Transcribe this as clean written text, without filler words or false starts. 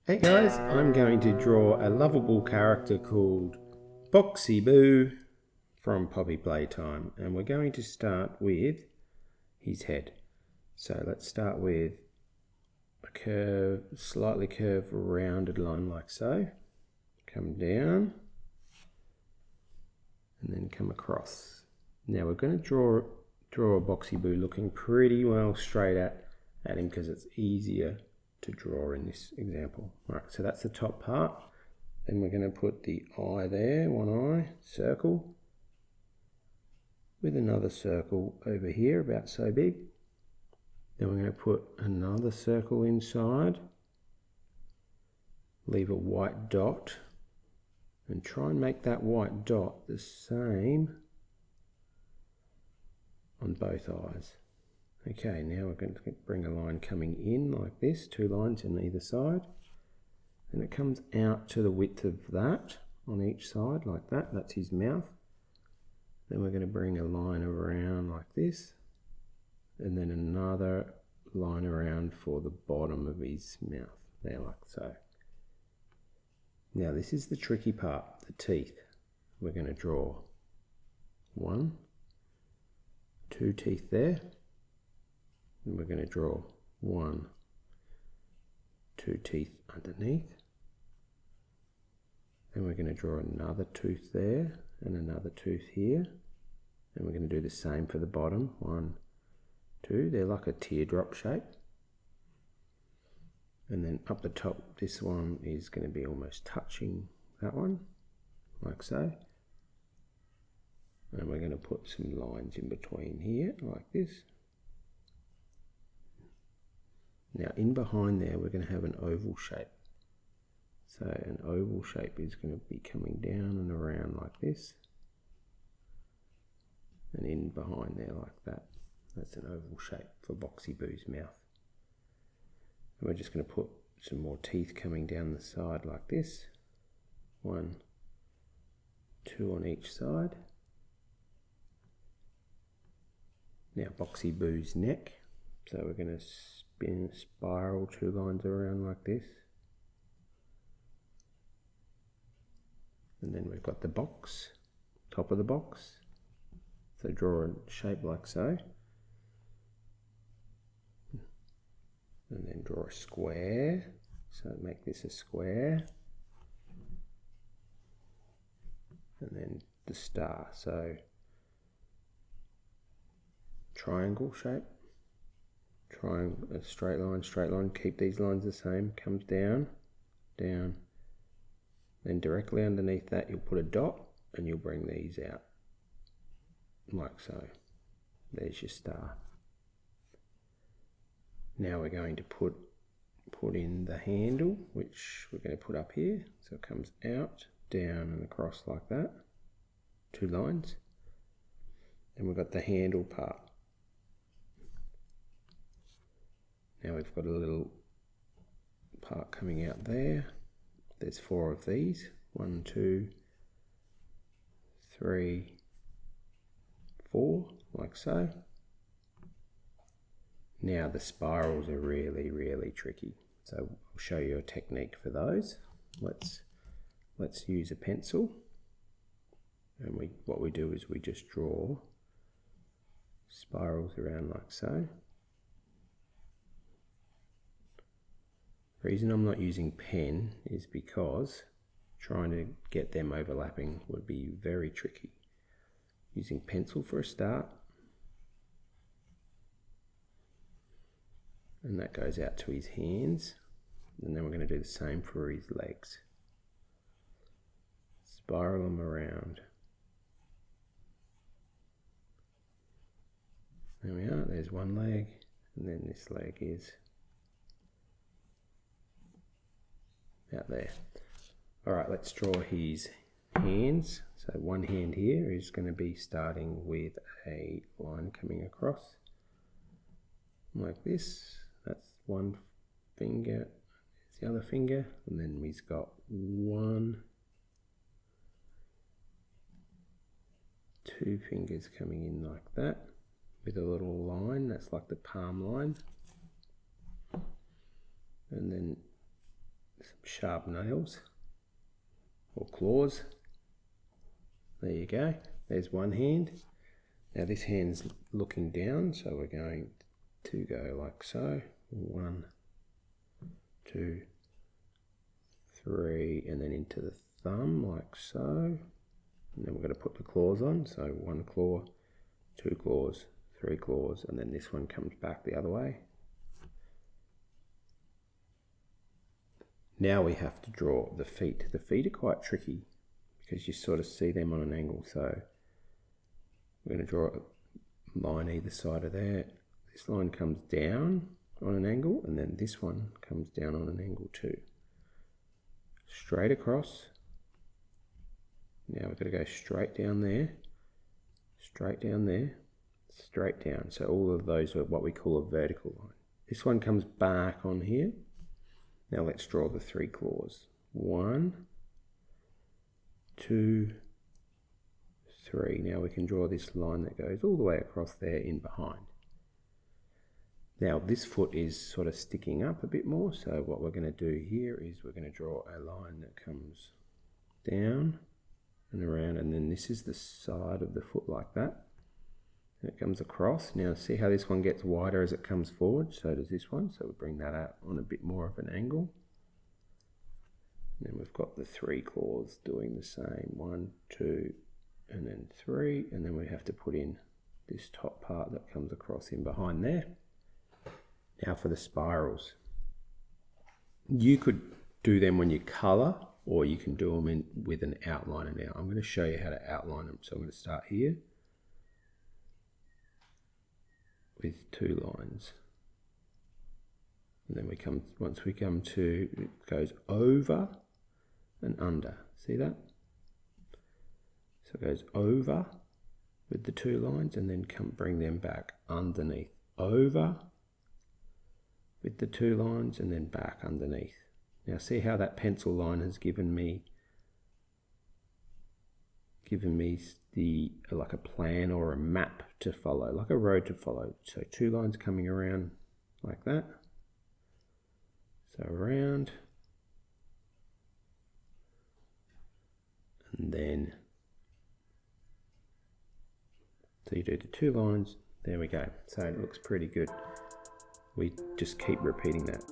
Hey guys, I'm going to draw a lovable character called Boxy Boo from Poppy Playtime, and we're going to start with his head. So let's start with a slightly curved rounded line like so. Come down and then come across. Now we're going to draw a Boxy Boo looking pretty well straight at him because it's easier to draw in this example. Right, so that's the top part. Then we're going to put the eye there, one eye, circle, with another circle over here, about so big. Then we're going to put another circle inside, leave a white dot, and try and make that white dot the same on both eyes. Okay, now we're going to bring a line coming in like this, 2 lines on either side. And it comes out to the width of that on each side like that. That's his mouth. Then we're going to bring a line around like this. And then another line around for the bottom of his mouth. There, like so. Now this is the tricky part, the teeth. We're going to draw 1, 2 teeth there. And we're going to draw 1, 2 teeth underneath. Then we're going to draw another tooth there and another tooth here. And we're going to do the same for the bottom. 1, 2. They're like a teardrop shape. And then up the top, this one is going to be almost touching that one, like so. And we're going to put some lines in between here, like this. Now in behind there we're going to have an oval shape. So an oval shape is going to be coming down and around like this. And in behind there like that. That's an oval shape for Boxy Boo's mouth. And we're just going to put some more teeth coming down the side like this. 1, 2 on each side. Now Boxy Boo's neck. So we're going to spin a spiral 2 lines around like this. And then we've got the box, top of the box. So draw a shape like so. And then draw a square. So make this a square. And then the star. So triangle shape. Triangle, a straight line, keep these lines the same, comes down, down, then directly underneath that you'll put a dot and you'll bring these out, like so. There's your star. Now we're going to put in the handle, which we're going to put up here, so it comes out, down and across like that, 2 lines, and we've got the handle part. Now we've got a little part coming out there. There's 4 of these. 1, 2, 3, 4, like so. Now the spirals are really, really tricky. So I'll show you a technique for those. Let's use a pencil. And what we do is we just draw spirals around like so. The reason I'm not using pen is because trying to get them overlapping would be very tricky. Using pencil for a start, and that goes out to his hands, and then we're going to do the same for his legs. Spiral them around. There we are, there's one leg, and then this leg is out there. Alright, let's draw his hands. So one hand here is going to be starting with a line coming across like this. That's one finger, there's the other finger, and then he's got 1, 2 fingers coming in like that with a little line, that's like the palm line, and then some sharp nails or claws. There you go. There's one hand. Now this hand's looking down, so we're going to go like so. 1, 2, 3, and then into the thumb like so. And then we're going to put the claws on. So 1 claw, 2 claws, 3 claws, and then this one comes back the other way. Now we have to draw the feet. The feet are quite tricky because you sort of see them on an angle. So we're going to draw a line either side of there. This line comes down on an angle, and then this one comes down on an angle too. Straight across. Now we've got to go straight down there, straight down there, straight down. So all of those are what we call a vertical line. This one comes back on here. Now let's draw the 3 claws. 1, 2, 3. Now we can draw this line that goes all the way across there in behind. Now this foot is sort of sticking up a bit more, so what we're going to do here is we're going to draw a line that comes down and around, and then this is the side of the foot like that. And it comes across. Now see how this one gets wider as it comes forward? So does this one. So we bring that out on a bit more of an angle. And then we've got the 3 claws doing the same. 1, 2, and then 3. And then we have to put in this top part that comes across in behind there. Now for the spirals. You could do them when you colour, or you can do them with an outliner. Now I'm going to show you how to outline them. So I'm going to start here with 2 lines, and then once we come to, it goes over and under. See that? So it goes over with the 2 lines, and then bring them back underneath. Over with the 2 lines, and then back underneath. Now see how that pencil line has given me the like a plan or a map to follow, like a road to follow. So 2 lines coming around like that. So around, and then so you do the 2 lines. There we go. So it looks pretty good. We just keep repeating that.